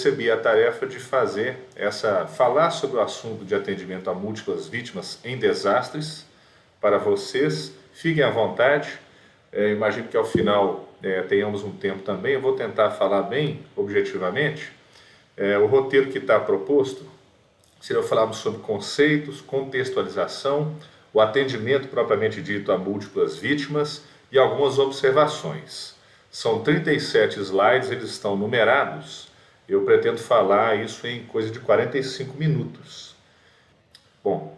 recebi a tarefa de falar sobre o assunto de atendimento a múltiplas vítimas em desastres para vocês. Fiquem à vontade. Imagino que ao final tenhamos um tempo também. Eu vou tentar falar bem objetivamente. O roteiro que está proposto seria falarmos sobre conceitos, contextualização, o atendimento propriamente dito a múltiplas vítimas e algumas observações. São 37 slides, eles estão numerados. Eu pretendo falar isso em coisa de 45 minutos. Bom,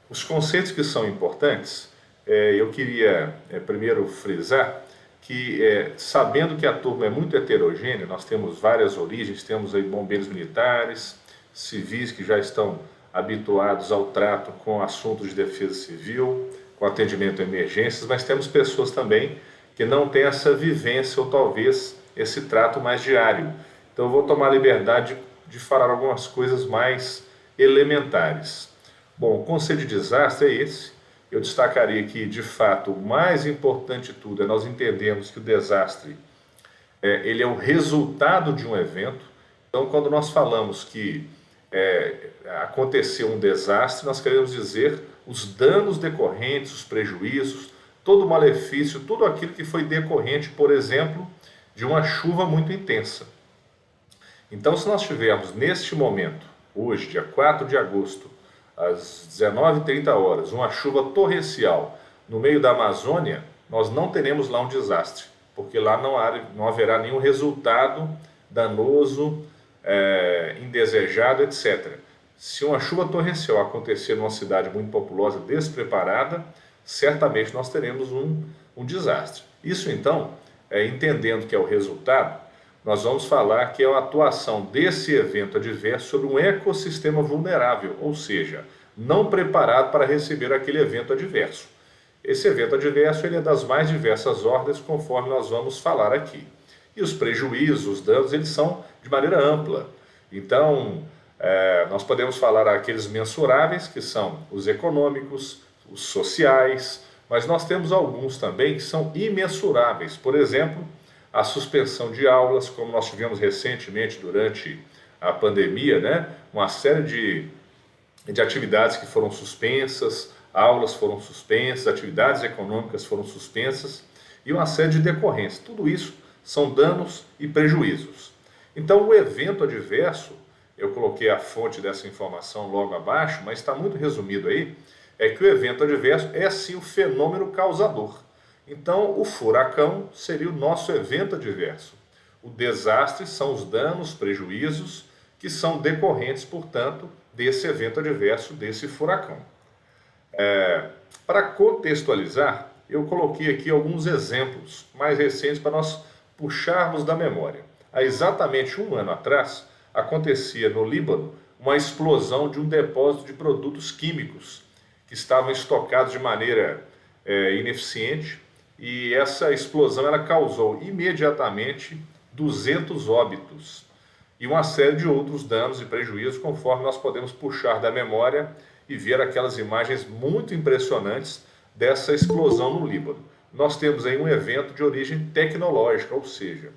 os conceitos que são importantes, eu queria primeiro frisar que, sabendo que a turma é muito heterogênea, nós temos várias origens, temos aí bombeiros militares, civis que já estão habituados ao trato com assuntos de defesa civil, com atendimento a emergências, mas temos pessoas também que não têm essa vivência ou talvez esse trato mais diário. Então eu vou tomar a liberdade de falar algumas coisas mais elementares. Bom, o conceito de desastre é esse. Eu destacaria que, de fato, o mais importante de tudo é nós entendermos que o desastre ele é o resultado de um evento. Então, quando nós falamos que aconteceu um desastre, nós queremos dizer os danos decorrentes, os prejuízos, todo o malefício, tudo aquilo que foi decorrente, por exemplo, de uma chuva muito intensa. Então, se nós tivermos neste momento, hoje, dia 4 de agosto, às 19h30, uma chuva torrencial no meio da Amazônia, nós não teremos lá um desastre, porque lá não haverá nenhum resultado danoso, indesejado, etc. Se uma chuva torrencial acontecer numa cidade muito populosa, despreparada, certamente nós teremos um desastre. Isso então, entendendo que é o resultado, nós vamos falar que é a atuação desse evento adverso sobre um ecossistema vulnerável, ou seja, não preparado para receber aquele evento adverso. Esse evento adverso ele é das mais diversas ordens, conforme nós vamos falar aqui. E os prejuízos, os danos, eles são de maneira ampla. Então, nós podemos falar aqueles mensuráveis, que são os econômicos, os sociais, mas nós temos alguns também que são imensuráveis. Por exemplo, a suspensão de aulas, como nós tivemos recentemente durante a pandemia, né? Uma série de atividades que foram suspensas, aulas foram suspensas, atividades econômicas foram suspensas e uma série de decorrências. Tudo isso são danos e prejuízos. Então, o evento adverso, eu coloquei a fonte dessa informação logo abaixo, mas está muito resumido aí, é que o evento adverso é sim o fenômeno causador. Então, o furacão seria o nosso evento adverso. O desastre são os danos, prejuízos, que são decorrentes, portanto, desse evento adverso, desse furacão. Para contextualizar, eu coloquei aqui alguns exemplos mais recentes para nós puxarmos da memória. Há exatamente um ano atrás, acontecia no Líbano uma explosão de um depósito de produtos químicos que estavam estocados de maneira ineficiente, e essa explosão ela causou imediatamente 200 óbitos e uma série de outros danos e prejuízos, conforme nós podemos puxar da memória e ver aquelas imagens muito impressionantes dessa explosão no Líbano. Nós temos aí um evento de origem tecnológica, ou seja,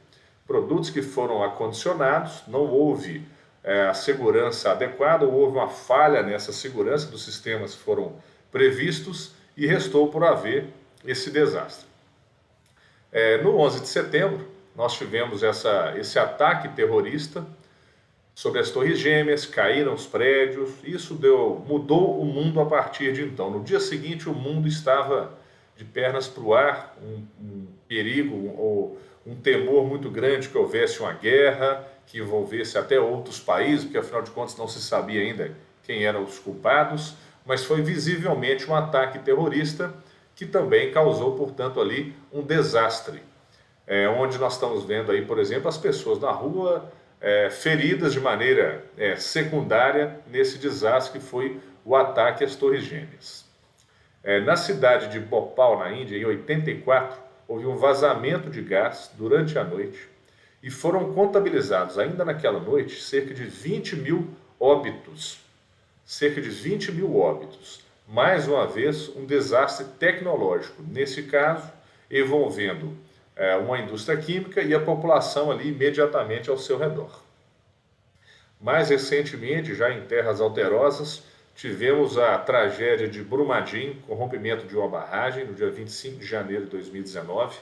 produtos que foram acondicionados, não houve a segurança adequada, houve uma falha nessa segurança dos sistemas que foram previstos e restou por haver esse desastre. No 11 de setembro, nós tivemos esse ataque terrorista sobre as Torres Gêmeas, caíram os prédios, isso mudou o mundo a partir de então. No dia seguinte, o mundo estava de pernas para o ar, um perigo ou um temor muito grande que houvesse uma guerra, que envolvesse até outros países, porque afinal de contas não se sabia ainda quem eram os culpados, mas foi visivelmente um ataque terrorista que também causou, portanto, ali um desastre. Onde nós estamos vendo aí, por exemplo, as pessoas na rua feridas de maneira secundária nesse desastre que foi o ataque às Torres Gêmeas. Na cidade de Bhopal, na Índia, em 84, houve um vazamento de gás durante a noite e foram contabilizados ainda naquela noite cerca de 20 mil óbitos. Cerca de 20 mil óbitos. Mais uma vez, um desastre tecnológico, nesse caso, envolvendo uma indústria química e a população ali imediatamente ao seu redor. Mais recentemente, já em terras alterosas, tivemos a tragédia de Brumadinho, com rompimento de uma barragem, no dia 25 de janeiro de 2019,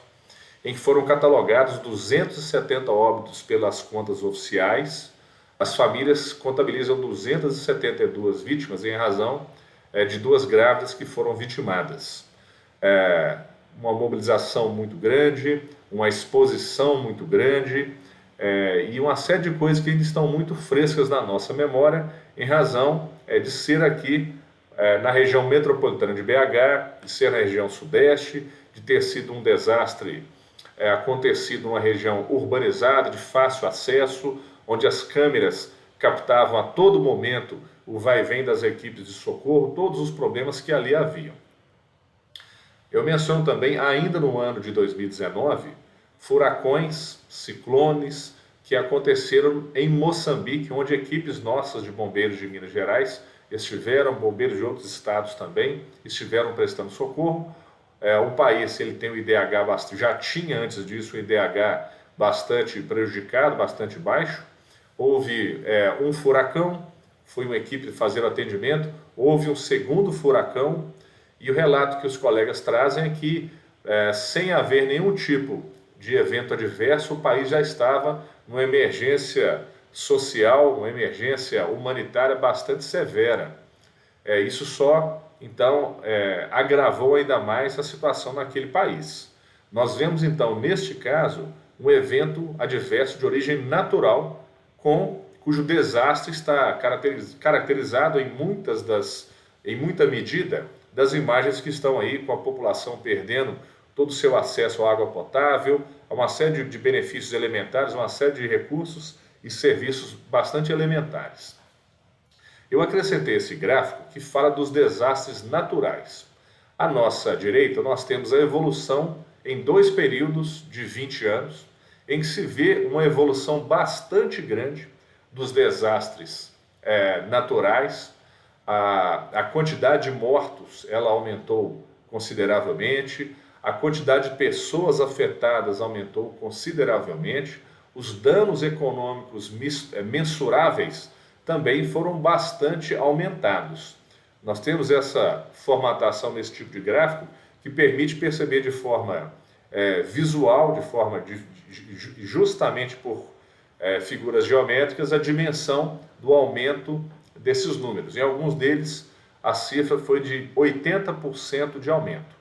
em que foram catalogados 270 óbitos pelas contas oficiais. As famílias contabilizam 272 vítimas em razão de duas grávidas que foram vitimadas. Uma mobilização muito grande, uma exposição muito grande e uma série de coisas que ainda estão muito frescas na nossa memória em razão de ser aqui na região metropolitana de BH, de ser na região sudeste, de ter sido um desastre acontecido numa região urbanizada, de fácil acesso, onde as câmeras captavam a todo momento o vai e vem das equipes de socorro, todos os problemas que ali haviam. Eu menciono também, ainda no ano de 2019, furacões, ciclones que aconteceram em Moçambique, onde equipes nossas de bombeiros de Minas Gerais estiveram, bombeiros de outros estados também, estiveram prestando socorro. O país ele tem o IDH, já tinha antes disso o IDH bastante prejudicado, bastante baixo. Houve um furacão, foi uma equipe fazer o atendimento, houve um segundo furacão, e o relato que os colegas trazem é que, sem haver nenhum tipo de evento adverso, o país já estava numa emergência social, uma emergência humanitária bastante severa. Isso só, então, agravou ainda mais a situação naquele país. Nós vemos, então, neste caso, um evento adverso de origem natural, cujo desastre está caracterizado em muita medida das imagens que estão aí com a população perdendo todo o seu acesso à água potável, a uma série de benefícios elementares, uma série de recursos e serviços bastante elementares. Eu acrescentei esse gráfico que fala dos desastres naturais. À nossa direita, nós temos a evolução em 2 períodos de 20 anos, em que se vê uma evolução bastante grande dos desastres naturais. A quantidade de mortos ela aumentou consideravelmente, a quantidade de pessoas afetadas aumentou consideravelmente, os danos econômicos mensuráveis também foram bastante aumentados. Nós temos essa formatação nesse tipo de gráfico que permite perceber de forma visual, justamente por figuras geométricas, a dimensão do aumento desses números. Em alguns deles, a cifra foi de 80% de aumento.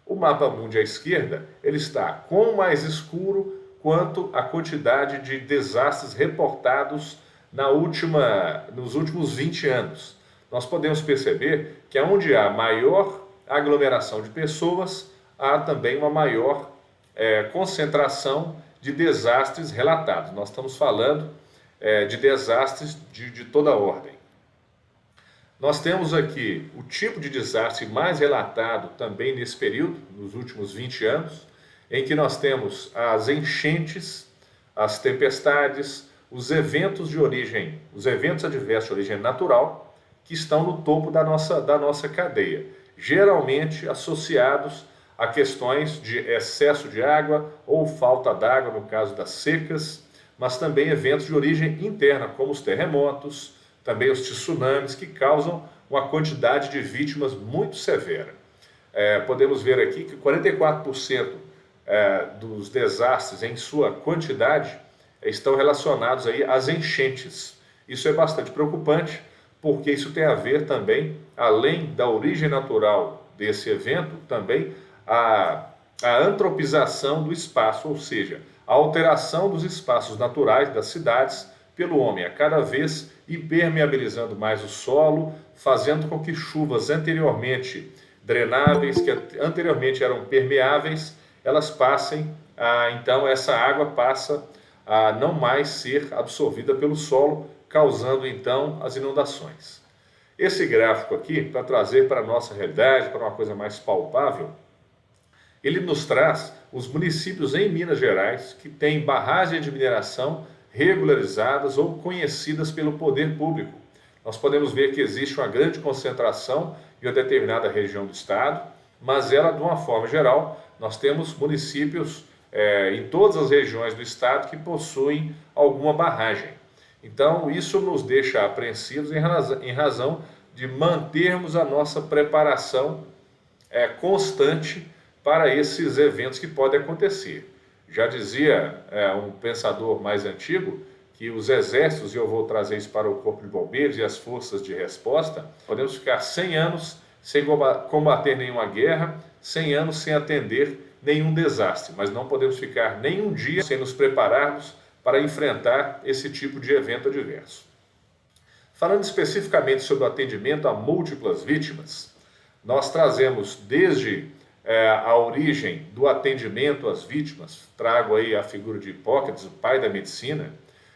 O mapa mundi à esquerda, ele está quão mais escuro quanto a quantidade de desastres reportados nos últimos 20 anos. Nós podemos perceber que onde há maior aglomeração de pessoas, há também uma maior concentração de desastres relatados. Nós estamos falando de desastres de toda ordem. Nós temos aqui o tipo de desastre mais relatado também nesse período, nos últimos 20 anos, em que nós temos as enchentes, as tempestades, os eventos adversos de origem natural, que estão no topo da nossa cadeia, geralmente associados a questões de excesso de água ou falta d'água, no caso das secas, mas também eventos de origem interna, como os terremotos, também os tsunamis, que causam uma quantidade de vítimas muito severa. Podemos ver aqui que 44% dos desastres em sua quantidade estão relacionados aí às enchentes. Isso é bastante preocupante, porque isso tem a ver também, além da origem natural desse evento, também a antropização do espaço, ou seja, a alteração dos espaços naturais das cidades pelo homem, a cada vez impermeabilizando mais o solo, fazendo com que chuvas anteriormente drenáveis, que anteriormente eram permeáveis, elas passem então essa água passa a não mais ser absorvida pelo solo, causando então as inundações. Esse gráfico aqui, para trazer para a nossa realidade, para uma coisa mais palpável, ele nos traz os municípios em Minas Gerais que têm barragens de mineração regularizadas ou conhecidas pelo poder público. Nós podemos ver que existe uma grande concentração em uma determinada região do estado, mas ela, de uma forma geral, nós temos municípios em todas as regiões do estado que possuem alguma barragem. Então, isso nos deixa apreensivos em razão de mantermos a nossa preparação constante para esses eventos que podem acontecer. Já dizia um pensador mais antigo que os exércitos, e eu vou trazer isso para o Corpo de Bombeiros e as forças de resposta, podemos ficar 100 anos sem combater nenhuma guerra, 100 anos sem atender nenhum desastre, mas não podemos ficar nenhum dia sem nos prepararmos para enfrentar esse tipo de evento adverso. Falando especificamente sobre o atendimento a múltiplas vítimas, nós trazemos desde a origem do atendimento às vítimas, trago aí a figura de Hipócrates, o pai da medicina.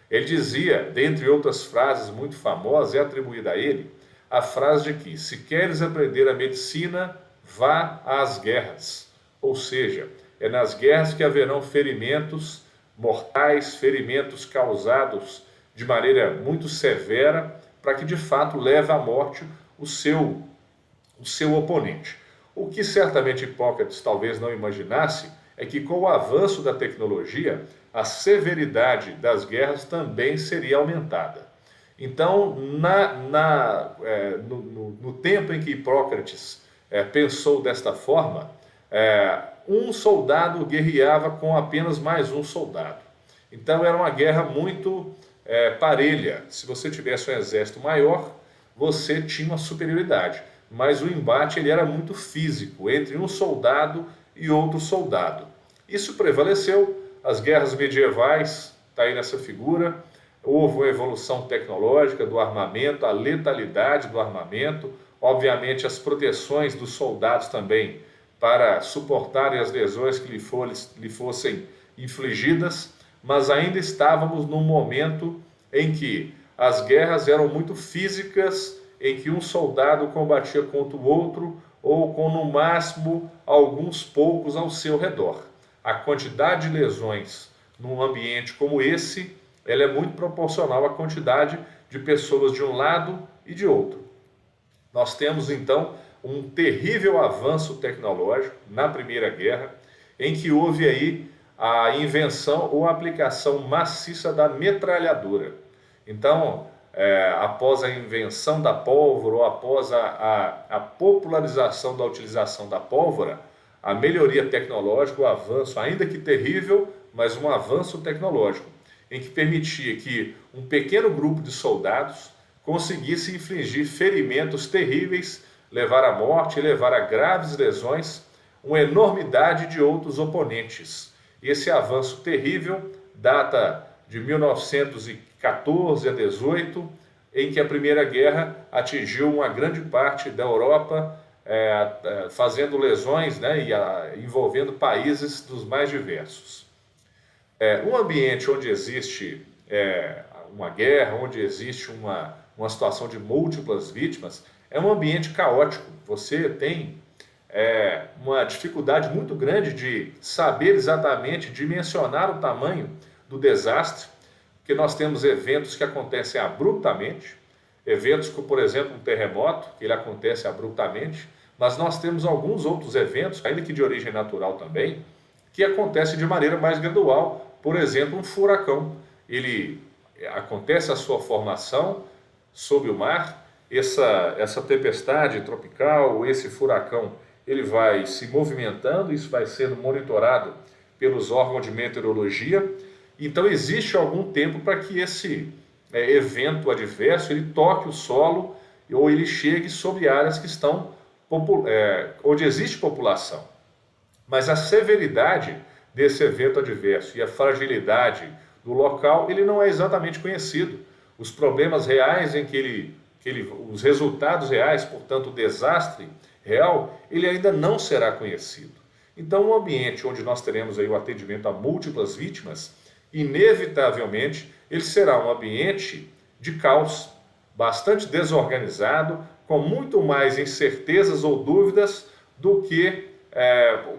Ele dizia, dentre outras frases muito famosas, é atribuída a ele, a frase de que, se queres aprender a medicina, vá às guerras. Ou seja, é nas guerras que haverão ferimentos mortais, ferimentos causados de maneira muito severa, para que de fato leve à morte o seu oponente. O que certamente Hipócrates talvez não imaginasse é que com o avanço da tecnologia, a severidade das guerras também seria aumentada. Então, no tempo em que Hipócrates pensou desta forma, um soldado guerreava com apenas mais um soldado. Então era uma guerra muito parelha. Se você tivesse um exército maior, você tinha uma superioridade. Mas o embate ele era muito físico, entre um soldado e outro soldado. Isso prevaleceu. As guerras medievais, está aí nessa figura, houve uma evolução tecnológica do armamento, a letalidade do armamento, obviamente as proteções dos soldados também, para suportarem as lesões que lhe fossem infligidas, mas ainda estávamos num momento em que as guerras eram muito físicas, em que um soldado combatia contra o outro, ou com no máximo alguns poucos ao seu redor. A quantidade de lesões num ambiente como esse, ela é muito proporcional à quantidade de pessoas de um lado e de outro. Nós temos então um terrível avanço tecnológico na Primeira Guerra, em que houve aí a invenção ou aplicação maciça da metralhadora. Então, após a invenção da pólvora ou após a popularização da utilização da pólvora, a melhoria tecnológica, o avanço, ainda que terrível, mas um avanço tecnológico, em que permitia que um pequeno grupo de soldados conseguisse infligir ferimentos terríveis, levar à morte e levar a graves lesões uma enormidade de outros oponentes. Esse avanço terrível data de 1914 a 18, em que a Primeira Guerra atingiu uma grande parte da Europa, fazendo lesões, né, e envolvendo países dos mais diversos. Um ambiente onde existe uma guerra, onde existe uma situação de múltiplas vítimas, é um ambiente caótico. Você tem uma dificuldade muito grande de saber exatamente, dimensionar o tamanho do desastre, porque nós temos eventos que acontecem abruptamente, eventos como, por exemplo, um terremoto, que ele acontece abruptamente, mas nós temos alguns outros eventos, ainda que de origem natural também, que acontecem de maneira mais gradual. Por exemplo, um furacão. Ele acontece a sua formação sob o mar, essa tempestade tropical, esse furacão, ele vai se movimentando, isso vai sendo monitorado pelos órgãos de meteorologia. Então existe algum tempo para que esse evento adverso ele toque o solo ou ele chegue sobre áreas que estão onde existe população. Mas a severidade desse evento adverso e a fragilidade do local, ele não é exatamente conhecido. Os problemas reais em que os resultados reais, portanto o desastre real, ele ainda não será conhecido. Então, um ambiente onde nós teremos aí o atendimento a múltiplas vítimas, inevitavelmente, ele será um ambiente de caos, bastante desorganizado, com muito mais incertezas ou dúvidas do que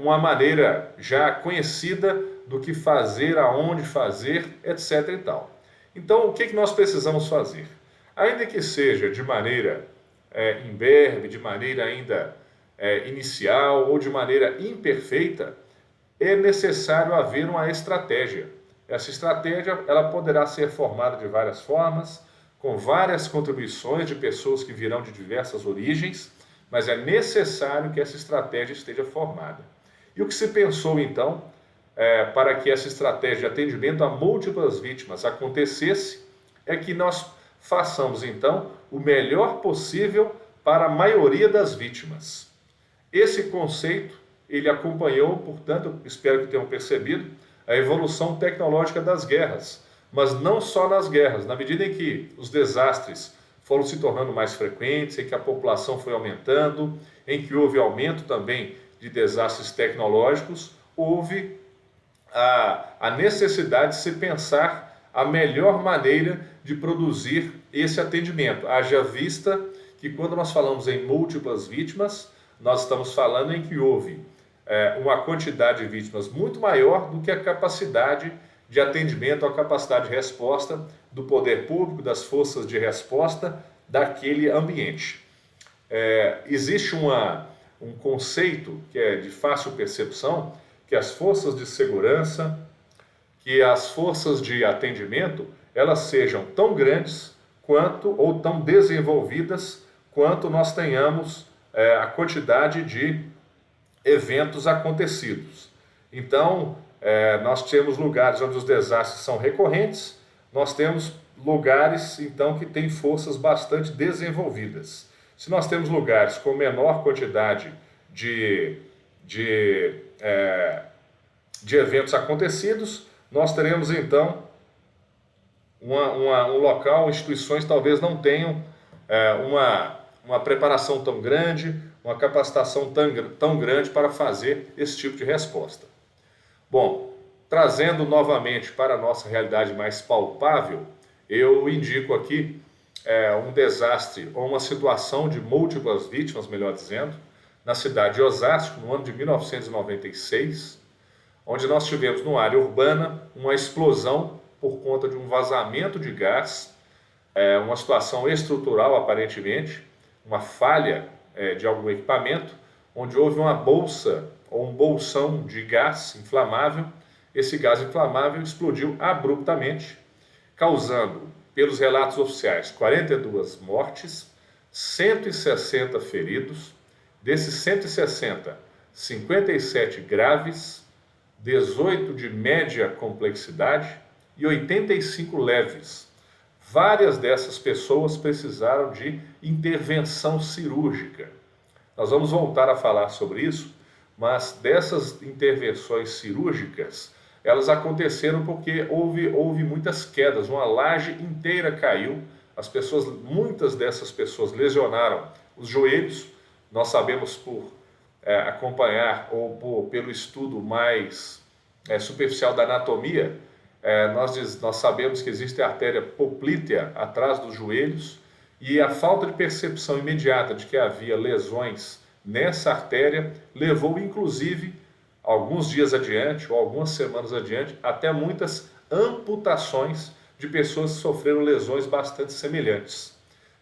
uma maneira já conhecida do que fazer, aonde fazer, etc. e tal. Então, o que nós precisamos fazer? Ainda que seja de maneira imberbe, de maneira ainda inicial ou de maneira imperfeita, é necessário haver uma estratégia. Essa estratégia ela poderá ser formada de várias formas, com várias contribuições de pessoas que virão de diversas origens, mas é necessário que essa estratégia esteja formada. E o que se pensou então, para que essa estratégia de atendimento a múltiplas vítimas acontecesse, é que nós façamos então o melhor possível para a maioria das vítimas. Esse conceito, ele acompanhou, portanto, espero que tenham percebido, a evolução tecnológica das guerras, mas não só nas guerras. Na medida em que os desastres foram se tornando mais frequentes, em que a população foi aumentando, em que houve aumento também de desastres tecnológicos, houve a necessidade de se pensar a melhor maneira de produzir esse atendimento. Haja vista que quando nós falamos em múltiplas vítimas, nós estamos falando em que houve uma quantidade de vítimas muito maior do que a capacidade de atendimento, a capacidade de resposta do poder público, das forças de resposta daquele ambiente. Existe um conceito que é de fácil percepção, que as forças de segurança, que as forças de atendimento, elas sejam tão grandes quanto ou tão desenvolvidas quanto nós tenhamos a quantidade de eventos acontecidos. Então, nós temos lugares onde os desastres são recorrentes, nós temos lugares, então, que têm forças bastante desenvolvidas. Se nós temos lugares com menor quantidade de eventos acontecidos, nós teremos, então, um local, instituições talvez não tenham uma preparação tão grande, uma capacitação tão grande para fazer esse tipo de resposta. Bom, trazendo novamente para a nossa realidade mais palpável, eu indico aqui um desastre ou uma situação de múltiplas vítimas, melhor dizendo, na cidade de Osasco, no ano de 1996, onde nós tivemos, numa área urbana, uma explosão por conta de um vazamento de gás, uma situação estrutural, aparentemente, uma falha de algum equipamento, onde houve uma bolsa ou um bolsão de gás inflamável. Esse gás inflamável explodiu abruptamente, causando, pelos relatos oficiais, 42 mortes, 160 feridos. Desses 160, 57 graves, 18 de média complexidade e 85 leves. Várias dessas pessoas precisaram de intervenção cirúrgica. Nós vamos voltar a falar sobre isso, mas dessas intervenções cirúrgicas, elas aconteceram porque houve muitas quedas, uma laje inteira caiu, muitas dessas pessoas lesionaram os joelhos. Nós sabemos por acompanhar ou pelo estudo mais superficial da anatomia, nós sabemos que existe a artéria poplítea atrás dos joelhos, e a falta de percepção imediata de que havia lesões nessa artéria levou, inclusive, alguns dias adiante, ou algumas semanas adiante, até muitas amputações de pessoas que sofreram lesões bastante semelhantes.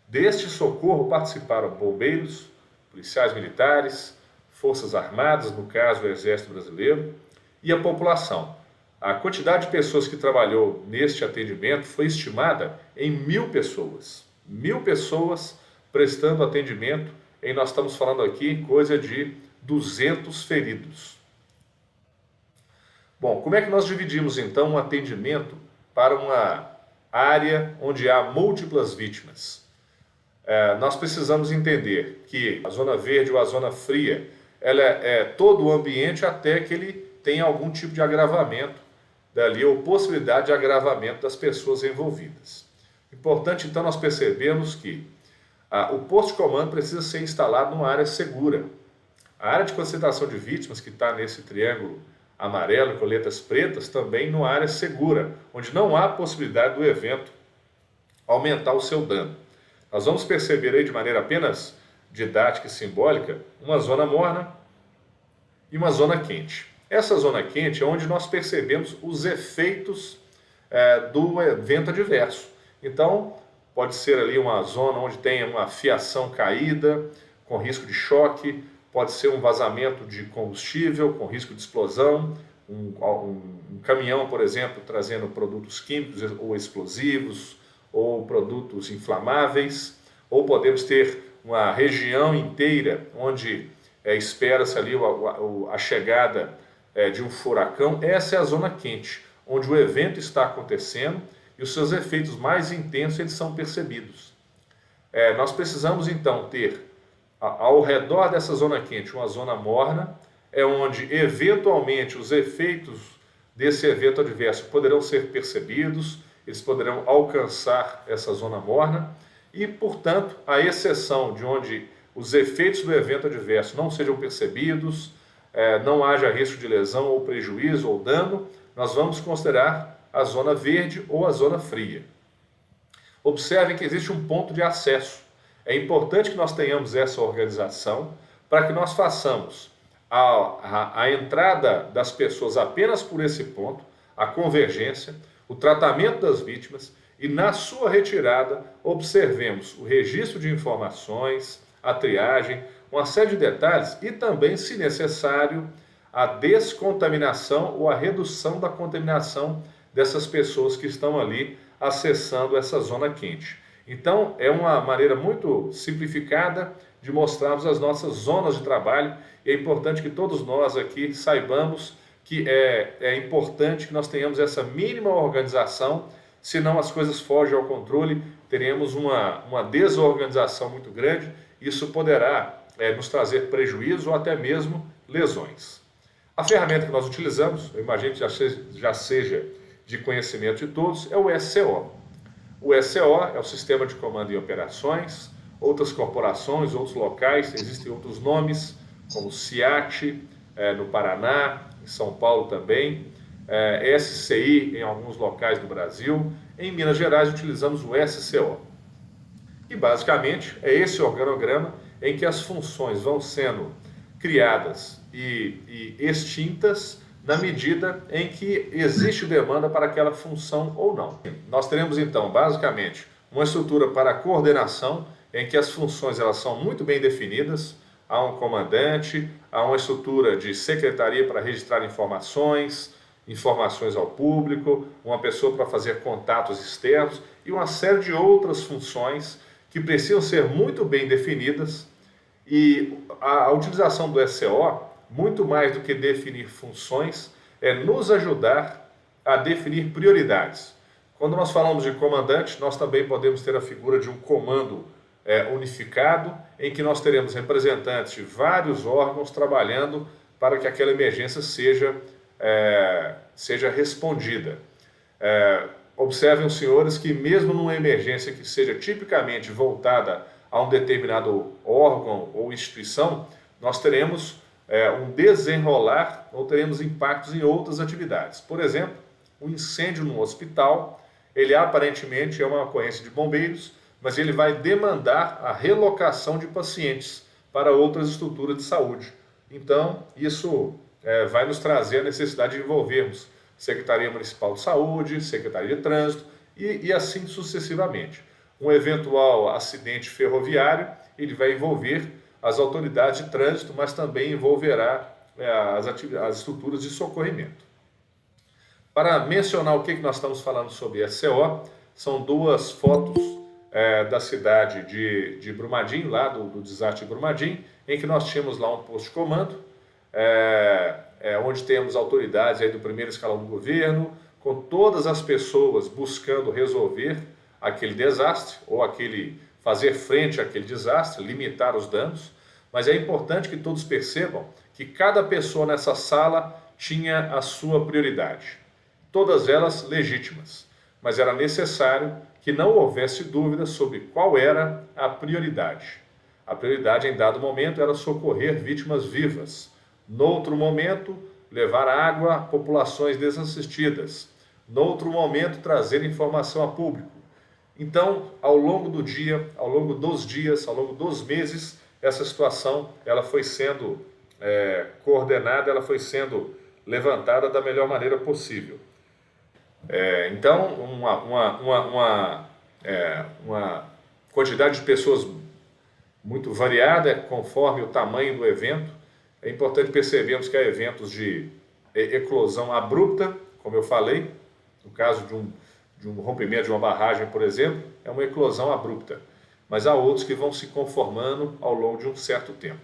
Deste socorro participaram bombeiros, policiais militares, forças armadas, no caso o Exército Brasileiro, e a população. A quantidade de pessoas que trabalhou neste atendimento foi estimada em 1.000 pessoas. 1.000 pessoas prestando atendimento, e nós estamos falando aqui coisa de 200 feridos. Bom, como é que nós dividimos então um atendimento para uma área onde há múltiplas vítimas? Nós precisamos entender que a zona verde ou a zona fria, ela é todo o ambiente até que ele tenha algum tipo de agravamento dali, ou possibilidade de agravamento das pessoas envolvidas. Importante, então, nós percebemos que o posto de comando precisa ser instalado numa área segura. A área de concentração de vítimas, que está nesse triângulo amarelo com letras pretas, também numa área segura, onde não há possibilidade do evento aumentar o seu dano. Nós vamos perceber aí de maneira apenas didática e simbólica uma zona morna e uma zona quente. Essa zona quente é onde nós percebemos os efeitos do evento adverso. Então, pode ser ali uma zona onde tem uma fiação caída, com risco de choque, pode ser um vazamento de combustível, com risco de explosão, um caminhão, por exemplo, trazendo produtos químicos ou explosivos, ou produtos inflamáveis, ou podemos ter uma região inteira onde espera-se ali a chegada de um furacão. Essa é a zona quente, onde o evento está acontecendo e os seus efeitos mais intensos eles são percebidos. Nós precisamos então ter ao redor dessa zona quente uma zona morna, onde eventualmente os efeitos desse evento adverso poderão ser percebidos, eles poderão alcançar essa zona morna e, portanto, a exceção de onde os efeitos do evento adverso não sejam percebidos, não haja risco de lesão ou prejuízo ou dano, nós vamos considerar a zona verde ou a zona fria. Observem que existe um ponto de acesso. É importante que nós tenhamos essa organização para que nós façamos a entrada das pessoas apenas por esse ponto, a convergência, o tratamento das vítimas e, na sua retirada, observemos o registro de informações, a triagem, uma série de detalhes e também, se necessário, a descontaminação ou a redução da contaminação dessas pessoas que estão ali acessando essa zona quente. Então, é uma maneira muito simplificada de mostrarmos as nossas zonas de trabalho e é importante que todos nós aqui saibamos que é importante que nós tenhamos essa mínima organização, senão as coisas fogem ao controle, teremos uma desorganização muito grande, isso poderá nos trazer prejuízo ou até mesmo lesões. A ferramenta que nós utilizamos, eu imagino que já seja de conhecimento de todos, é o SCO. O SCO é o Sistema de Comando e Operações, outras corporações, outros locais, existem outros nomes, como CIAT, no Paraná, em São Paulo também, SCI em alguns locais do Brasil, em Minas Gerais utilizamos o SCO. E basicamente é esse organograma em que as funções vão sendo criadas e extintas na medida em que existe demanda para aquela função ou não. Nós teremos então basicamente uma estrutura para a coordenação em que as funções elas são muito bem definidas, há um comandante, há uma estrutura de secretaria para registrar informações ao público, uma pessoa para fazer contatos externos e uma série de outras funções que precisam ser muito bem definidas e a utilização do SCO, muito mais do que definir funções, é nos ajudar a definir prioridades. Quando nós falamos de comandante, nós também podemos ter a figura de um comando unificado, em que nós teremos representantes de vários órgãos trabalhando para que aquela emergência seja respondida. Observem os senhores que mesmo numa emergência que seja tipicamente voltada a um determinado órgão ou instituição, nós teremos um desenrolar ou teremos impactos em outras atividades. Por exemplo, um incêndio no hospital, ele aparentemente é uma ocorrência de bombeiros, mas ele vai demandar a relocação de pacientes para outras estruturas de saúde. Então, isso vai nos trazer a necessidade de envolvermos Secretaria Municipal de Saúde, Secretaria de Trânsito e assim sucessivamente. Um eventual acidente ferroviário, ele vai envolver as autoridades de trânsito, mas também envolverá as estruturas de socorrimento. Para mencionar o que nós estamos falando sobre SCO, são duas fotos da cidade de Brumadinho, lá do desastre de Brumadinho, em que nós tínhamos lá um posto de comando, onde temos autoridades aí do primeiro escalão do governo, com todas as pessoas buscando resolver aquele desastre, ou fazer frente àquele desastre, limitar os danos, mas é importante que todos percebam que cada pessoa nessa sala tinha a sua prioridade, todas elas legítimas, mas era necessário que não houvesse dúvida sobre qual era a prioridade. A prioridade em dado momento era socorrer vítimas vivas, noutro momento levar água a populações desassistidas, noutro momento trazer informação a público. Então, ao longo do dia, ao longo dos dias, ao longo dos meses, essa situação ela foi sendo coordenada, ela foi sendo levantada da melhor maneira possível. Então, uma quantidade de pessoas muito variada conforme o tamanho do evento. É importante percebermos que há eventos de eclosão abrupta, como eu falei, no caso de um rompimento de uma barragem, por exemplo, é uma eclosão abrupta. Mas há outros que vão se conformando ao longo de um certo tempo.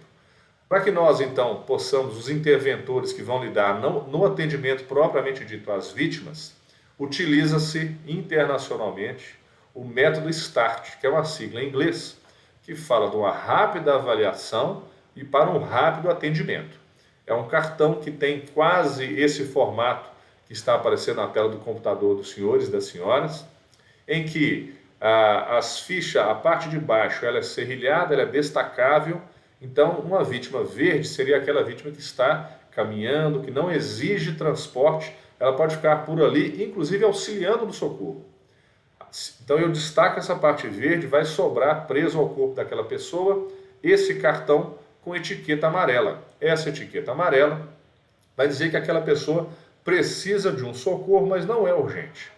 Para que nós, então, possamos, os interventores que vão lidar no atendimento propriamente dito às vítimas, utiliza-se internacionalmente o método START, que é uma sigla em inglês, que fala de uma rápida avaliação e para um rápido atendimento. É um cartão que tem quase esse formato que está aparecendo na tela do computador dos senhores e das senhoras, em que as fichas, a parte de baixo, ela é serrilhada, ela é destacável. Então, uma vítima verde seria aquela vítima que está caminhando, que não exige transporte, ela pode ficar por ali, inclusive auxiliando no socorro. Então, eu destaco essa parte verde, vai sobrar preso ao corpo daquela pessoa esse cartão com etiqueta amarela. Essa etiqueta amarela vai dizer que aquela pessoa precisa de um socorro, mas não é urgente.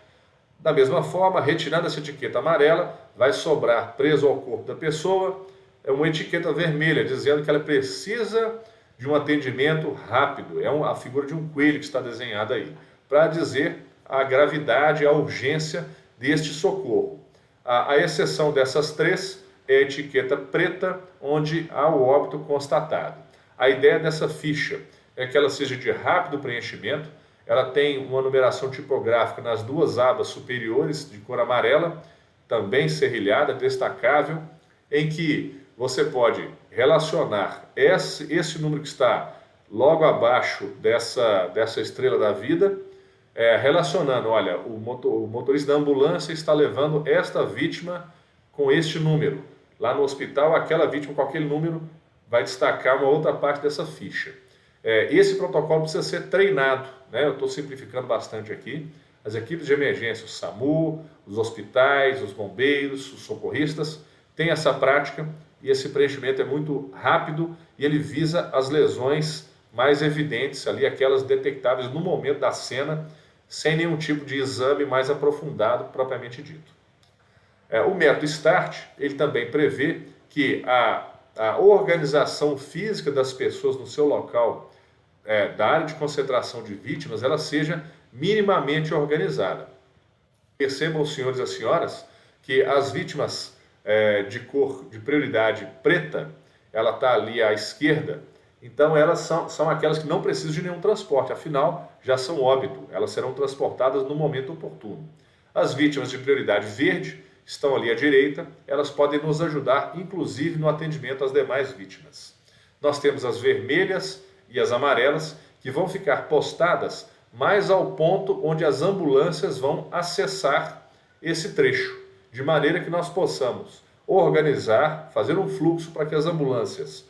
Da mesma forma, retirando essa etiqueta amarela, vai sobrar preso ao corpo da pessoa uma etiqueta vermelha, dizendo que ela precisa de um atendimento rápido. É a figura de um coelho que está desenhada aí, para dizer a gravidade, a urgência deste socorro. A exceção dessas três é a etiqueta preta, onde há o óbito constatado. A ideia dessa ficha é que ela seja de rápido preenchimento, ela tem uma numeração tipográfica nas duas abas superiores, de cor amarela, também serrilhada, destacável, em que você pode relacionar esse número que está logo abaixo dessa estrela da vida, relacionando, olha, o motorista da ambulância está levando esta vítima com este número. Lá no hospital, aquela vítima com aquele número vai destacar uma outra parte dessa ficha. Esse protocolo precisa ser treinado, né? Eu estou simplificando bastante aqui. As equipes de emergência, o SAMU, os hospitais, os bombeiros, os socorristas, têm essa prática e esse preenchimento é muito rápido e ele visa as lesões mais evidentes ali, aquelas detectáveis no momento da cena, sem nenhum tipo de exame mais aprofundado propriamente dito. O método START, ele também prevê que a organização física das pessoas no seu local da área de concentração de vítimas, ela seja minimamente organizada. Percebam, os senhores e as senhoras, que as vítimas de cor de prioridade preta, ela está ali à esquerda, então elas são aquelas que não precisam de nenhum transporte, afinal já são óbito, elas serão transportadas no momento oportuno. As vítimas de prioridade verde estão ali à direita, elas podem nos ajudar, inclusive no atendimento às demais vítimas. Nós temos as vermelhas e as amarelas, que vão ficar postadas mais ao ponto onde as ambulâncias vão acessar esse trecho, de maneira que nós possamos organizar, fazer um fluxo para que as ambulâncias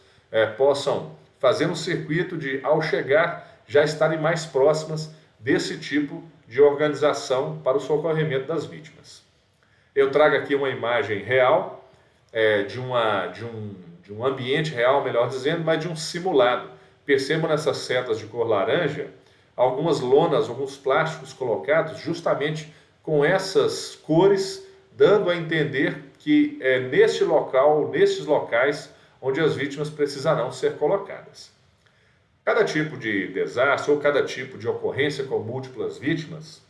possam fazer um circuito de, ao chegar, já estarem mais próximas desse tipo de organização para o socorrimento das vítimas. Eu trago aqui uma imagem real, de um ambiente real, melhor dizendo, mas de um simulado. Percebam nessas setas de cor laranja, algumas lonas, alguns plásticos colocados justamente com essas cores, dando a entender que é neste local, nesses locais, onde as vítimas precisarão ser colocadas. Cada tipo de desastre ou cada tipo de ocorrência com múltiplas vítimas,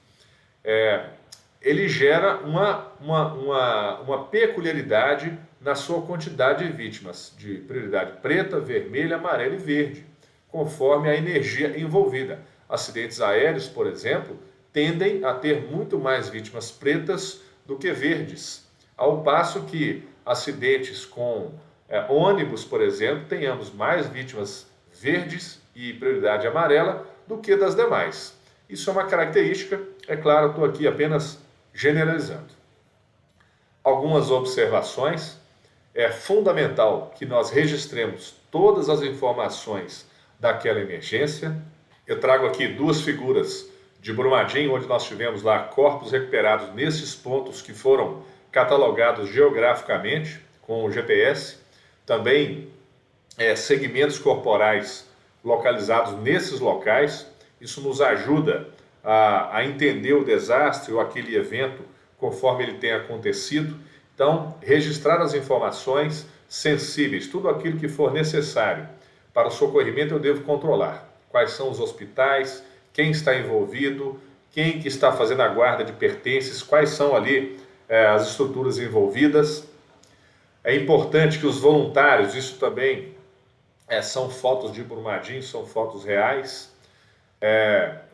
ele gera uma peculiaridade na sua quantidade de vítimas, de prioridade preta, vermelha, amarela e verde, conforme a energia envolvida. Acidentes aéreos, por exemplo, tendem a ter muito mais vítimas pretas do que verdes, ao passo que acidentes com ônibus, por exemplo, tenhamos mais vítimas verdes e prioridade amarela do que das demais. Isso é uma característica, é claro, estou aqui apenas generalizando. Algumas observações. É fundamental que nós registremos todas as informações daquela emergência. Eu trago aqui duas figuras de Brumadinho, onde nós tivemos lá corpos recuperados nesses pontos que foram catalogados geograficamente com o GPS. Também segmentos corporais localizados nesses locais. Isso nos ajuda a entender o desastre ou aquele evento conforme ele tem acontecido. Então, registrar as informações sensíveis, tudo aquilo que for necessário para o socorrimento eu devo controlar. Quais são os hospitais quem está envolvido, quem que está fazendo a guarda de pertences, quais são ali as estruturas envolvidas. É importante que os voluntários, isso também são fotos de Brumadinho, são fotos reais,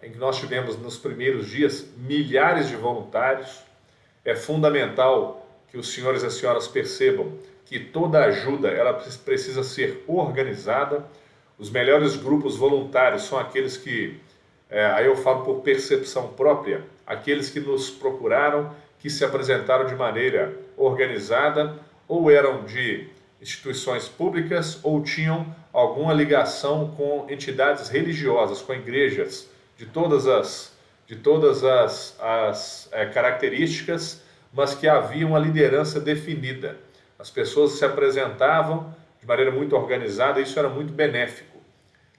em que nós tivemos nos primeiros dias milhares de voluntários. É fundamental que os senhores e as senhoras percebam que toda ajuda ela precisa ser organizada. Os melhores grupos voluntários são aqueles que, aí eu falo por percepção própria, aqueles que nos procuraram, que se apresentaram de maneira organizada, ou eram de instituições públicas ou tinham alguma ligação com entidades religiosas, com igrejas de todas as características, mas que havia uma liderança definida. As pessoas se apresentavam de maneira muito organizada, e isso era muito benéfico.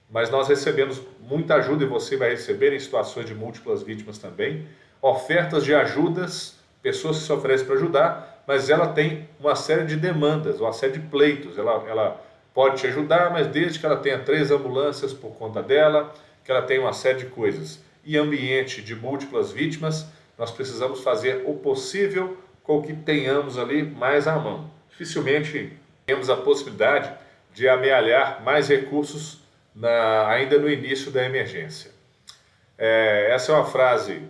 Mas nós recebemos muita ajuda, e você vai receber em situações de múltiplas vítimas também, ofertas de ajudas, pessoas que se oferecem para ajudar, mas ela tem uma série de demandas, uma série de pleitos. Ela pode te ajudar, mas desde que ela tenha 3 ambulâncias por conta dela, que ela tenha uma série de coisas. E ambiente de múltiplas vítimas, nós precisamos fazer o possível com o que tenhamos ali mais à mão. Dificilmente temos a possibilidade de amealhar mais recursos ainda no início da emergência. Essa é uma frase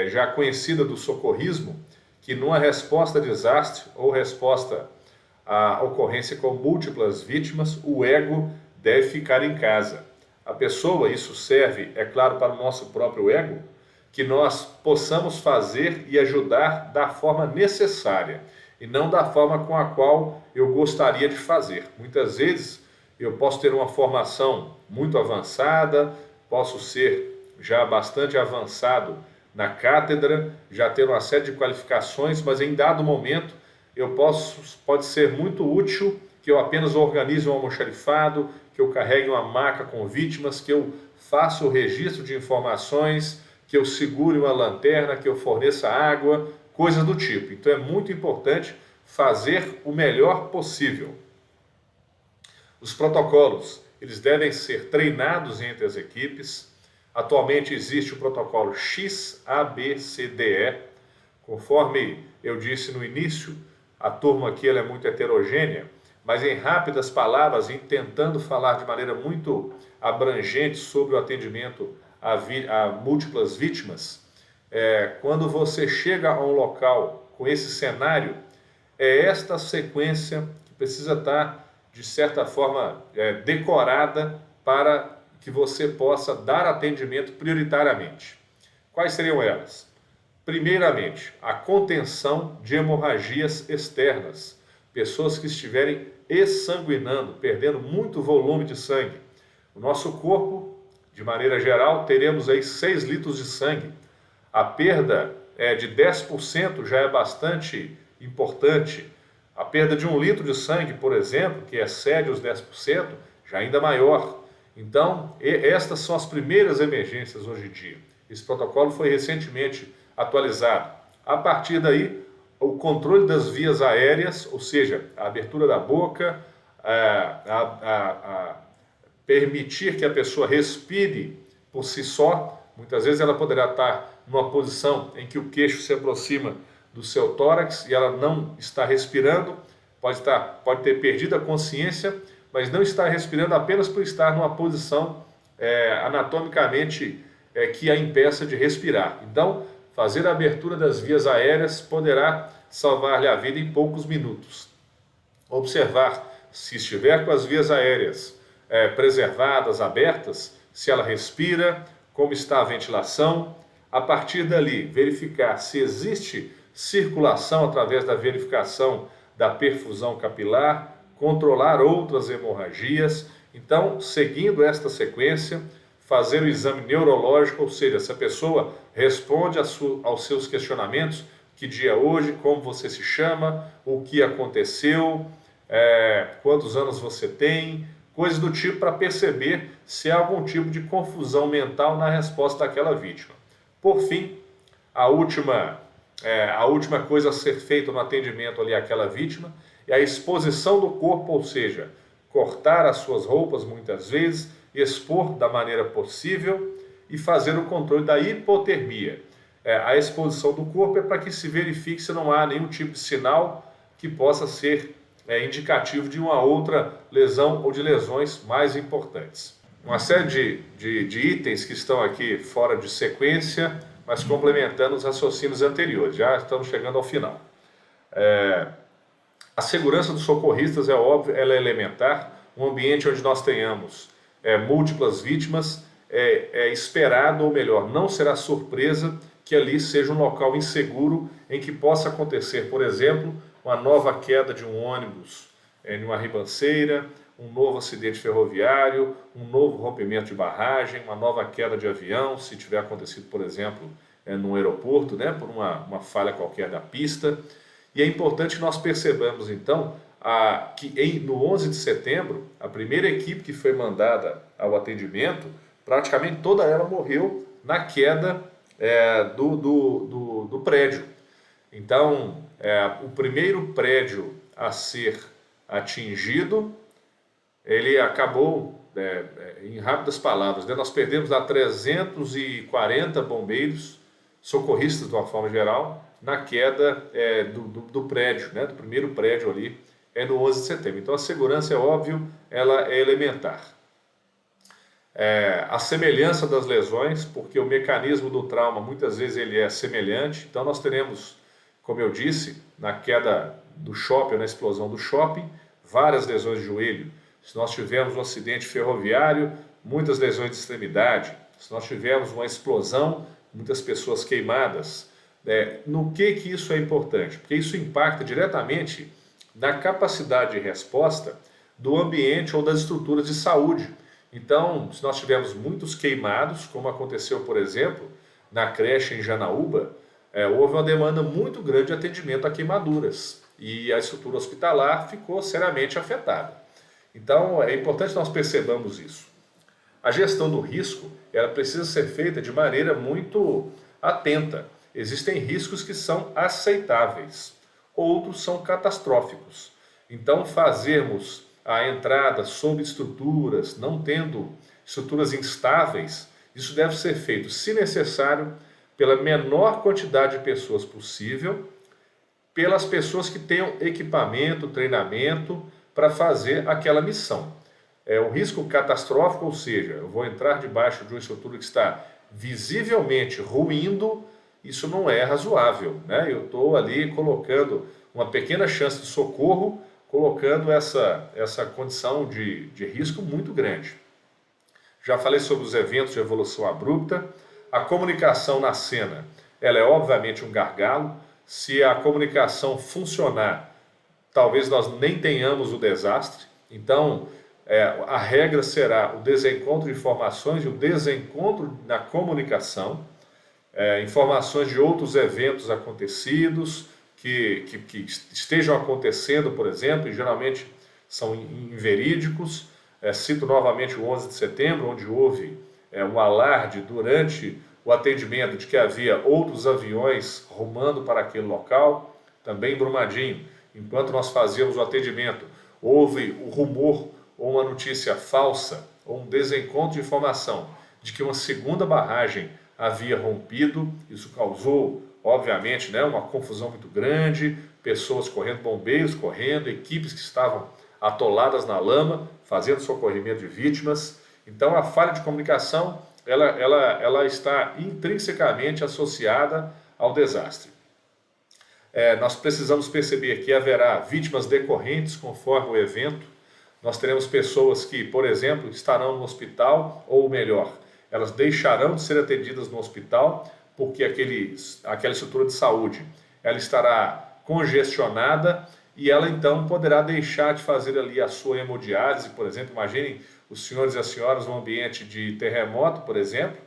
já conhecida do socorrismo, que numa resposta a desastre ou resposta à ocorrência com múltiplas vítimas, o ego deve ficar em casa. A pessoa, isso serve, é claro, para o nosso próprio ego, que nós possamos fazer e ajudar da forma necessária e não da forma com a qual eu gostaria de fazer. Muitas vezes eu posso ter uma formação muito avançada, posso ser já bastante avançado na cátedra, já ter uma série de qualificações, mas em dado momento pode ser muito útil que eu apenas organize um almoxarifado, que eu carregue uma maca com vítimas, que eu faça o registro de informações, que eu segure uma lanterna, que eu forneça água, coisas do tipo. Então é muito importante fazer o melhor possível. Os protocolos, eles devem ser treinados entre as equipes. Atualmente existe o protocolo XABCDE. Conforme eu disse no início, a turma aqui ela é muito heterogênea, mas em rápidas palavras, e tentando falar de maneira muito abrangente sobre o atendimento a múltiplas vítimas, quando você chega a um local com esse cenário, é esta sequência que precisa estar, de certa forma, decorada para que você possa dar atendimento prioritariamente. Quais seriam elas? Primeiramente, a contenção de hemorragias externas. Pessoas que estiverem exsanguinando, perdendo muito volume de sangue. O nosso corpo, de maneira geral, teremos aí 6 litros de sangue. A perda de 10% já é bastante importante. A perda de 1 litro de sangue, por exemplo, que excede os 10%, já ainda maior. Então, estas são as primeiras emergências hoje em dia. Esse protocolo foi recentemente atualizado. A partir daí, o controle das vias aéreas, ou seja, a abertura da boca, permitir que a pessoa respire por si só. Muitas vezes ela poderá estar numa posição em que o queixo se aproxima do seu tórax e ela não está respirando, pode ter perdido a consciência, mas não está respirando apenas por estar numa posição anatomicamente que a impeça de respirar. Então, fazer a abertura das vias aéreas poderá salvar-lhe a vida em poucos minutos. Observar se estiver com as vias aéreas preservadas, abertas, se ela respira, como está a ventilação. A partir dali, verificar se existe circulação através da verificação da perfusão capilar, controlar outras hemorragias. Então, seguindo esta sequência, fazer o exame neurológico, ou seja, se a pessoa responde aos seus questionamentos, que dia é hoje, como você se chama, o que aconteceu, quantos anos você tem, coisas do tipo, para perceber se há algum tipo de confusão mental na resposta daquela vítima. Por fim, a última coisa a ser feita no atendimento ali àquela vítima é a exposição do corpo, ou seja, cortar as suas roupas muitas vezes, expor da maneira possível e fazer o controle da hipotermia. A exposição do corpo é para que se verifique se não há nenhum tipo de sinal que possa ser indicativo de uma outra lesão ou de lesões mais importantes. Uma série de itens que estão aqui fora de sequência, mas complementando os raciocínios anteriores. Já estamos chegando ao final. A segurança dos socorristas, é óbvio, ela é elementar. Um ambiente onde nós tenhamos múltiplas vítimas, é esperado, ou melhor, não será surpresa que ali seja um local inseguro em que possa acontecer, por exemplo, uma nova queda de um ônibus em uma ribanceira, um novo acidente ferroviário, um novo rompimento de barragem, uma nova queda de avião, se tiver acontecido, por exemplo, num aeroporto, né, por uma falha qualquer da pista. E é importante que nós percebamos, então, que no 11 de setembro, a primeira equipe que foi mandada ao atendimento, praticamente toda ela morreu na queda do prédio. Então, o primeiro prédio a ser atingido, ele acabou, em rápidas palavras, né, nós perdemos lá 340 bombeiros, socorristas de uma forma geral, na queda do prédio, né, do primeiro prédio ali, no 11 de setembro. Então a segurança, é óbvio, ela é elementar. A semelhança das lesões, porque o mecanismo do trauma muitas vezes ele é semelhante, então nós teremos, como eu disse, na queda do shopping, na explosão do shopping, várias lesões de joelho. Se nós tivermos um acidente ferroviário, muitas lesões de extremidade. Se nós tivermos uma explosão, muitas pessoas queimadas. No que isso é importante? Porque isso impacta diretamente na capacidade de resposta do ambiente ou das estruturas de saúde. Então, se nós tivermos muitos queimados, como aconteceu, por exemplo, na creche em Janaúba, houve uma demanda muito grande de atendimento a queimaduras e a estrutura hospitalar ficou seriamente afetada. Então, é importante nós percebamos isso. A gestão do risco, ela precisa ser feita de maneira muito atenta. Existem riscos que são aceitáveis, outros são catastróficos. Então, fazermos a entrada sob estruturas, não tendo estruturas instáveis, isso deve ser feito, se necessário, pela menor quantidade de pessoas possível, pelas pessoas que tenham equipamento, treinamento para fazer aquela missão. O risco catastrófico, ou seja, eu vou entrar debaixo de uma estrutura que está visivelmente ruindo, isso não é razoável, né? Eu estou ali colocando uma pequena chance de socorro, colocando essa condição de risco muito grande. Já falei sobre os eventos de evolução abrupta. A comunicação na cena, ela é obviamente um gargalo. Se a comunicação funcionar, talvez nós nem tenhamos o desastre. Então, a regra será o desencontro de informações e o desencontro na comunicação, informações de outros eventos acontecidos, que estejam acontecendo, por exemplo, e geralmente são inverídicos. Cito novamente o 11 de setembro, onde houve um alarde durante o atendimento de que havia outros aviões rumando para aquele local. Também em Brumadinho, enquanto nós fazíamos o atendimento, houve o rumor ou uma notícia falsa, ou um desencontro de informação de que uma segunda barragem havia rompido. Isso causou, obviamente, uma confusão muito grande, pessoas correndo, bombeiros correndo, equipes que estavam atoladas na lama, fazendo socorrimento de vítimas. Então, a falha de comunicação, ela está intrinsecamente associada ao desastre. Nós precisamos perceber que haverá vítimas decorrentes conforme o evento. Nós teremos pessoas que, por exemplo, estarão no hospital, ou melhor, elas deixarão de ser atendidas no hospital porque aquela estrutura de saúde ela estará congestionada e ela então poderá deixar de fazer ali a sua hemodiálise, por exemplo. Imaginem os senhores e as senhoras num ambiente de terremoto, por exemplo,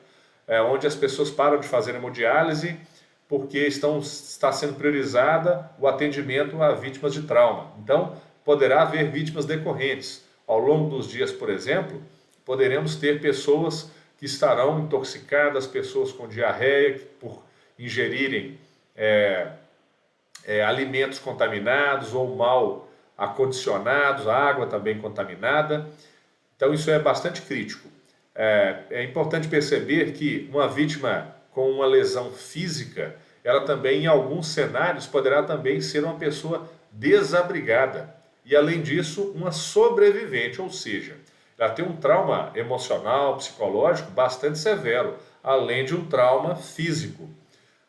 onde as pessoas param de fazer hemodiálise porque está sendo priorizada o atendimento a vítimas de trauma. Então, poderá haver vítimas decorrentes. Ao longo dos dias, por exemplo, poderemos ter pessoas que estarão intoxicadas, pessoas com diarreia por ingerirem alimentos contaminados ou mal acondicionados, a água também contaminada. Então isso é bastante crítico. É importante perceber que uma vítima com uma lesão física, ela também, em alguns cenários, poderá também ser uma pessoa desabrigada. E, além disso, uma sobrevivente, ou seja, ela tem um trauma emocional, psicológico bastante severo, além de um trauma físico.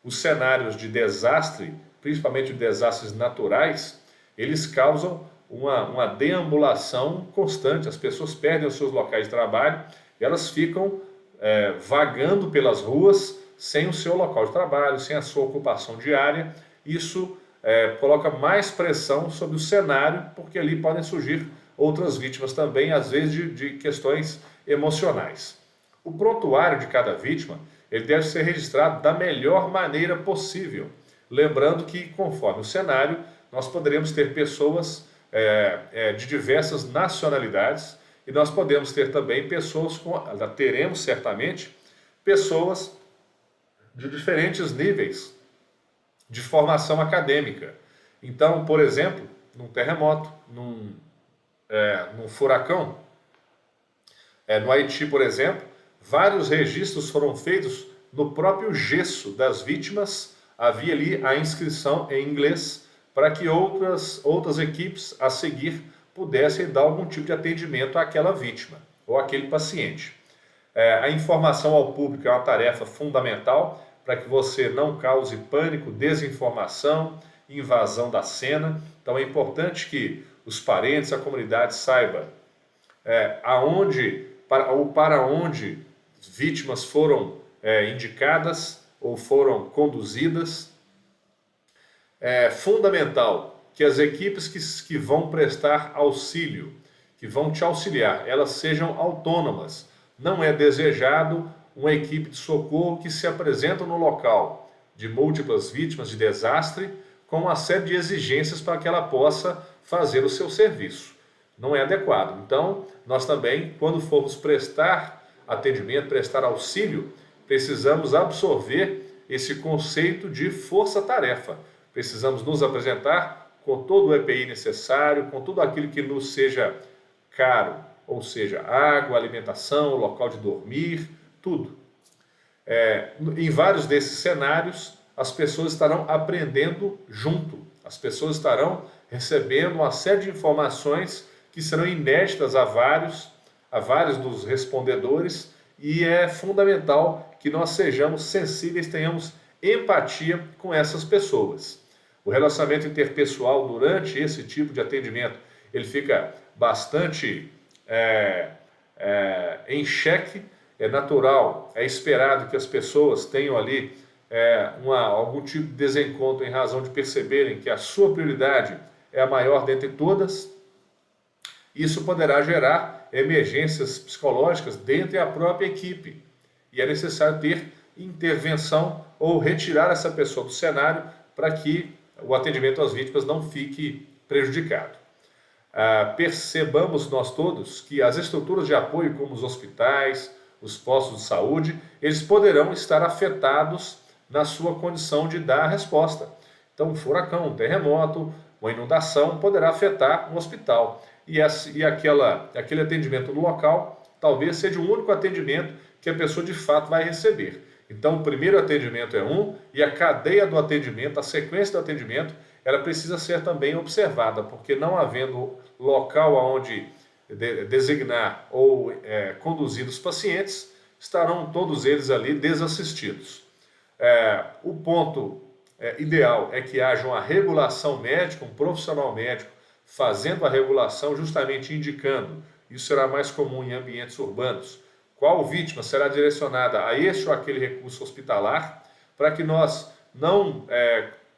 Os cenários de desastre, principalmente desastres naturais, eles causam uma deambulação constante. As pessoas perdem os seus locais de trabalho e elas ficam vagando pelas ruas sem o seu local de trabalho, sem a sua ocupação diária. Isso coloca mais pressão sobre o cenário, porque ali podem surgir outras vítimas também, às vezes de questões emocionais. O prontuário de cada vítima ele deve ser registrado da melhor maneira possível, lembrando que, conforme o cenário, nós poderemos ter pessoas de diversas nacionalidades e nós podemos ter também teremos certamente pessoas de diferentes níveis de formação acadêmica. Então, por exemplo, num terremoto, num furacão, no Haiti, por exemplo, vários registros foram feitos no próprio gesso das vítimas. Havia ali a inscrição em inglês para que outras equipes a seguir pudessem dar algum tipo de atendimento àquela vítima ou àquele paciente. A informação ao público é uma tarefa fundamental para que você não cause pânico, desinformação, invasão da cena. Então é importante que os parentes, a comunidade saiba para onde vítimas foram indicadas ou foram conduzidas. É fundamental que as equipes que vão prestar auxílio, que vão te auxiliar, elas sejam autônomas. Não é desejado uma equipe de socorro que se apresenta no local de múltiplas vítimas de desastre com uma série de exigências para que ela possa fazer o seu serviço. Não é adequado. Então, nós também, quando formos prestar atendimento, prestar auxílio, precisamos absorver esse conceito de força-tarefa. Precisamos nos apresentar com todo o EPI necessário, com tudo aquilo que nos seja caro, ou seja, água, alimentação, local de dormir, tudo. Em vários desses cenários, as pessoas estarão aprendendo junto, as pessoas estarão recebendo uma série de informações que serão inéditas a vários dos respondedores, e é fundamental que nós sejamos sensíveis, tenhamos empatia com essas pessoas. O relacionamento interpessoal durante esse tipo de atendimento, ele fica bastante em xeque. É natural, é esperado que as pessoas tenham ali algum tipo de desencontro em razão de perceberem que a sua prioridade é a maior dentre todas. Isso poderá gerar emergências psicológicas dentro da própria equipe. E é necessário ter intervenção ou retirar essa pessoa do cenário para que o atendimento às vítimas não fique prejudicado. Percebamos nós todos que as estruturas de apoio, como os hospitais, os postos de saúde, eles poderão estar afetados na sua condição de dar a resposta. Então, um furacão, um terremoto, uma inundação poderá afetar um hospital. E aquele atendimento no local talvez seja o único atendimento que a pessoa de fato vai receber. Então, o primeiro atendimento é e a cadeia do atendimento, a sequência do atendimento, ela precisa ser também observada, porque não havendo local aonde designar ou conduzir os pacientes, estarão todos eles ali desassistidos. O ponto ideal é que haja uma regulação médica, um profissional médico fazendo a regulação, justamente indicando, isso será mais comum em ambientes urbanos, qual vítima será direcionada a este ou aquele recurso hospitalar, para que nós não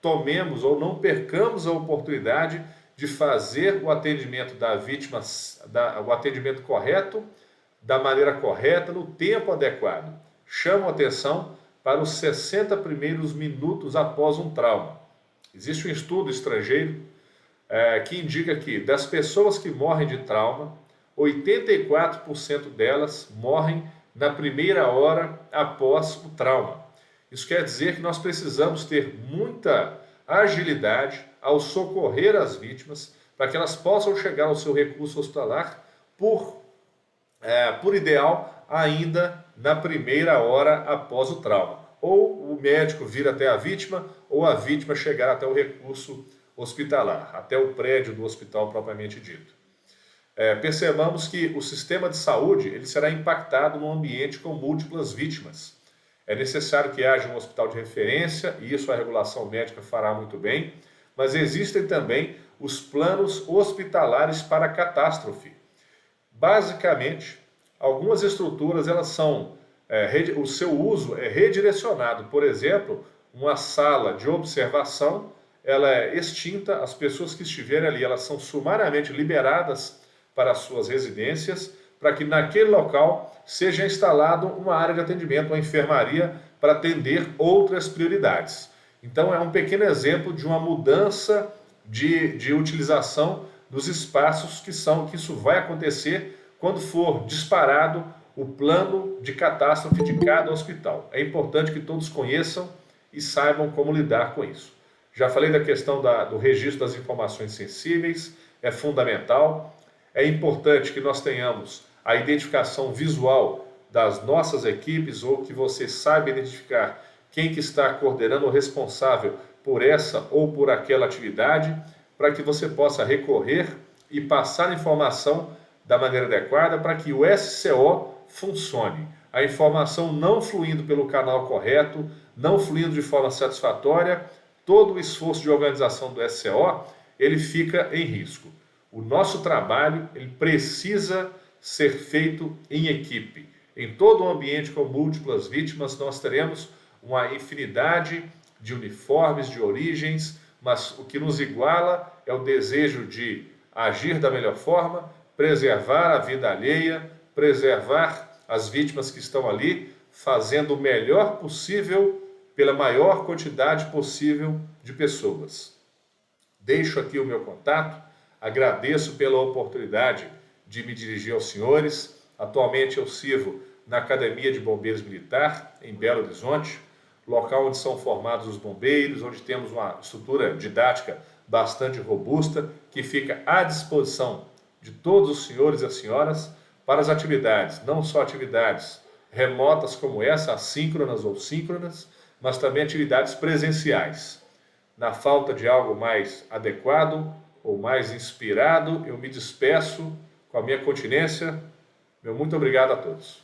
tomemos ou não percamos a oportunidade de fazer o atendimento da vítima, o atendimento correto, da maneira correta, no tempo adequado. Chamo a atenção para os 60 primeiros minutos após um trauma. Existe um estudo estrangeiro que indica que das pessoas que morrem de trauma, 84% delas morrem na primeira hora após o trauma. Isso quer dizer que nós precisamos ter muita agilidade ao socorrer as vítimas para que elas possam chegar ao seu recurso hospitalar, por ideal, ainda na primeira hora após o trauma. Ou o médico vir até a vítima, ou a vítima chegar até o recurso hospitalar, até o prédio do hospital propriamente dito. Percebamos que o sistema de saúde ele será impactado num ambiente com múltiplas vítimas. É necessário que haja um hospital de referência, e isso a regulação médica fará muito bem, mas existem também os planos hospitalares para catástrofe. Basicamente, algumas estruturas elas são, o seu uso é redirecionado. Por exemplo, uma sala de observação, ela é extinta, as pessoas que estiverem ali, elas são sumariamente liberadas para as suas residências, para que naquele local seja instalado uma área de atendimento, uma enfermaria, para atender outras prioridades. Então é um pequeno exemplo de uma mudança de utilização dos espaços que isso vai acontecer quando for disparado o plano de catástrofe de cada hospital. É importante que todos conheçam e saibam como lidar com isso. Já falei da questão do registro das informações sensíveis, é fundamental. É importante que nós tenhamos a identificação visual das nossas equipes, ou que você saiba identificar quem que está coordenando ou responsável por essa ou por aquela atividade, para que você possa recorrer e passar a informação da maneira adequada para que o SCO funcione. A informação não fluindo pelo canal correto, não fluindo de forma satisfatória, todo o esforço de organização do SCO, ele fica em risco. O nosso trabalho ele precisa ser feito em equipe. Em todo um ambiente com múltiplas vítimas, nós teremos uma infinidade de uniformes, de origens, mas o que nos iguala é o desejo de agir da melhor forma, preservar a vida alheia, preservar as vítimas que estão ali, fazendo o melhor possível pela maior quantidade possível de pessoas. Deixo aqui o meu contato, agradeço pela oportunidade de me dirigir aos senhores. Atualmente eu sirvo na Academia de Bombeiros Militar, em Belo Horizonte, local onde são formados os bombeiros, onde temos uma estrutura didática bastante robusta, que fica à disposição de todos os senhores e as senhoras para as atividades, não só atividades remotas como essa, assíncronas ou síncronas, mas também atividades presenciais. Na falta de algo mais adequado ou mais inspirado, eu me despeço com a minha continência. Meu muito obrigado a todos.